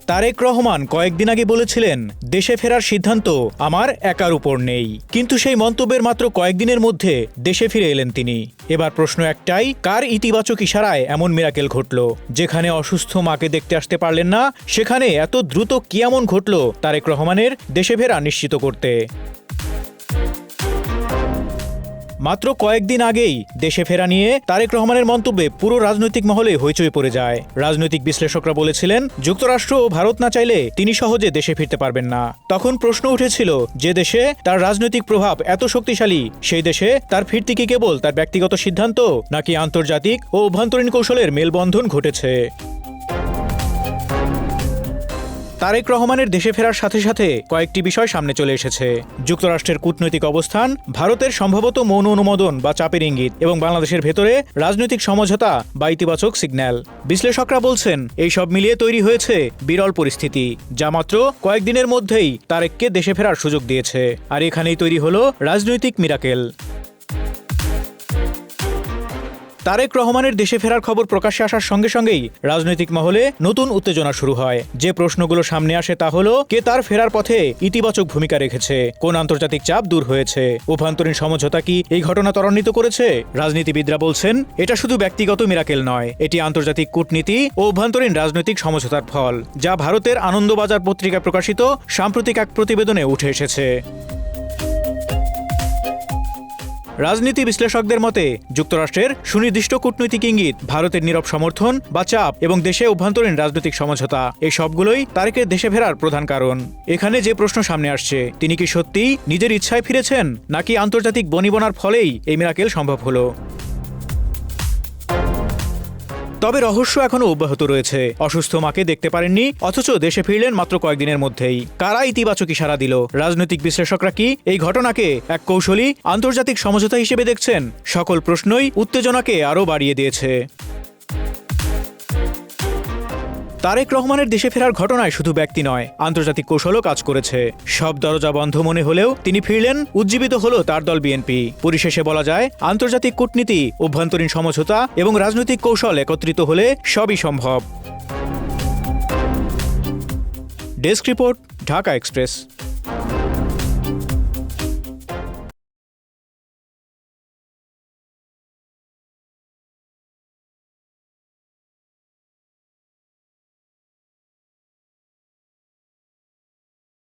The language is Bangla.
তারেক রহমান কয়েকদিন আগে বলেছিলেন, দেশে ফেরার সিদ্ধান্ত আমার একার উপর নেই। কিন্তু সেই মন্তব্যের মাত্র কয়েকদিনের মধ্যে দেশে ফিরে এলেন তিনি। এবার প্রশ্ন একটাই, কার ইতিবাচক ইশারায় এমন মিরাকেল ঘটল? যেখানে অসুস্থ মাকে দেখতে আসতে পারলেন না, সেখানে এত দ্রুত কি এমন ঘটল তারেক রহমানের দেশে ফেরা নিশ্চিত করতে? মাত্র কয়েকদিন আগেই দেশে ফেরা নিয়ে তারেক রহমানের মন্তব্যে পুরো রাজনৈতিক মহলে হইচই পড়ে যায়। রাজনৈতিক বিশ্লেষকরা বলেছিলেন, যুক্তরাষ্ট্র ও ভারত না চাইলে তিনি সহজে দেশে ফিরতে পারবেন না। তখন প্রশ্ন উঠেছিল, যে দেশে তার রাজনৈতিক প্রভাব এত শক্তিশালী, সেই দেশে তার ফিরতি কি কেবল তার ব্যক্তিগত সিদ্ধান্ত, নাকি আন্তর্জাতিক ও অভ্যন্তরীণ কৌশলের মেলবন্ধন ঘটেছে? তারেক রহমানের দেশে ফেরার সাথে সাথে কয়েকটি বিষয় সামনে চলে এসেছে। যুক্তরাষ্ট্রের কূটনৈতিক অবস্থান, ভারতের সম্ভবত মৌন অনুমোদন বা চাপের ইঙ্গিত, এবং বাংলাদেশের ভেতরে রাজনৈতিক সমঝোতা বা ইতিবাচক সিগন্যাল। বিশ্লেষকরা বলছেন, এই সব মিলিয়ে তৈরি হয়েছে বিরল পরিস্থিতি, যা মাত্র কয়েকদিনের মধ্যেই তারেককে দেশে ফেরার সুযোগ দিয়েছে। আর এখানেই তৈরি হলো রাজনৈতিক মিরাকেল। তারেক রহমানের দেশে ফেরার খবর প্রকাশ্যে আসার সঙ্গে সঙ্গেই রাজনৈতিক মহলে নতুন উত্তেজনা শুরু হয়। যে প্রশ্নগুলো সামনে আসে তা হলো, কে তার ফেরার পথে ইতিবাচক ভূমিকা রেখেছে, কোন আন্তর্জাতিক চাপ দূর হয়েছে, অভ্যন্তরীণ সমঝোতা কি এই ঘটনা ত্বরান্বিত করেছে? রাজনীতিবিদরা বলছেন, এটা শুধু ব্যক্তিগত মিরাকেল নয়, এটি আন্তর্জাতিক কূটনীতি ও অভ্যন্তরীণ রাজনৈতিক সমঝোতার ফল, যা ভারতের আনন্দবাজার পত্রিকায় প্রকাশিত সাম্প্রতিক এক প্রতিবেদনে উঠে এসেছে। রাজনীতি বিশ্লেষকদের মতে, যুক্তরাষ্ট্রের সুনির্দিষ্ট কূটনৈতিক ইঙ্গিত, ভারতের নীরব সমর্থন বা চাপ এবং দেশে অভ্যন্তরীণ রাজনৈতিক সমঝোতা, এই সবগুলোই তারেকের দেশে ফেরার প্রধান কারণ। এখানে যে প্রশ্ন সামনে আসছে, তিনি কি সত্যিই নিজের ইচ্ছায় ফিরেছেন, নাকি আন্তর্জাতিক বনিবনার ফলেই এই মিরাকেল সম্ভব হলো? তবে রহস্য এখনো অব্যাহত রয়েছে। অসুস্থ মাকে দেখতে পারেননি, অথচ দেশে ফিরলেন মাত্র কয়েকদিনের মধ্যেই। কারা ইতিবাচক ইশারা দিল? রাজনৈতিক বিশ্লেষকরা কি এই ঘটনাকে এক কৌশলী আন্তর্জাতিক সমঝোতা হিসেবে দেখছেন? সকল প্রশ্নই উত্তেজনাকে আরও বাড়িয়ে দিয়েছে। তারেক রহমানের দেশে ফেরার ঘটনায় শুধু ব্যক্তি নয়, আন্তর্জাতিক কৌশলও কাজ করেছে। সব দরজা বন্ধ মনে হলেও তিনি ফিরলেন, উজ্জীবিত হলো তার দল বিএনপি। পরিশেষে বলা যায়, আন্তর্জাতিক কূটনীতি, অভ্যন্তরীণ সমঝোতা এবং রাজনৈতিক কৌশল একত্রিত হলে সবই সম্ভব। Desk report, Dhaka express.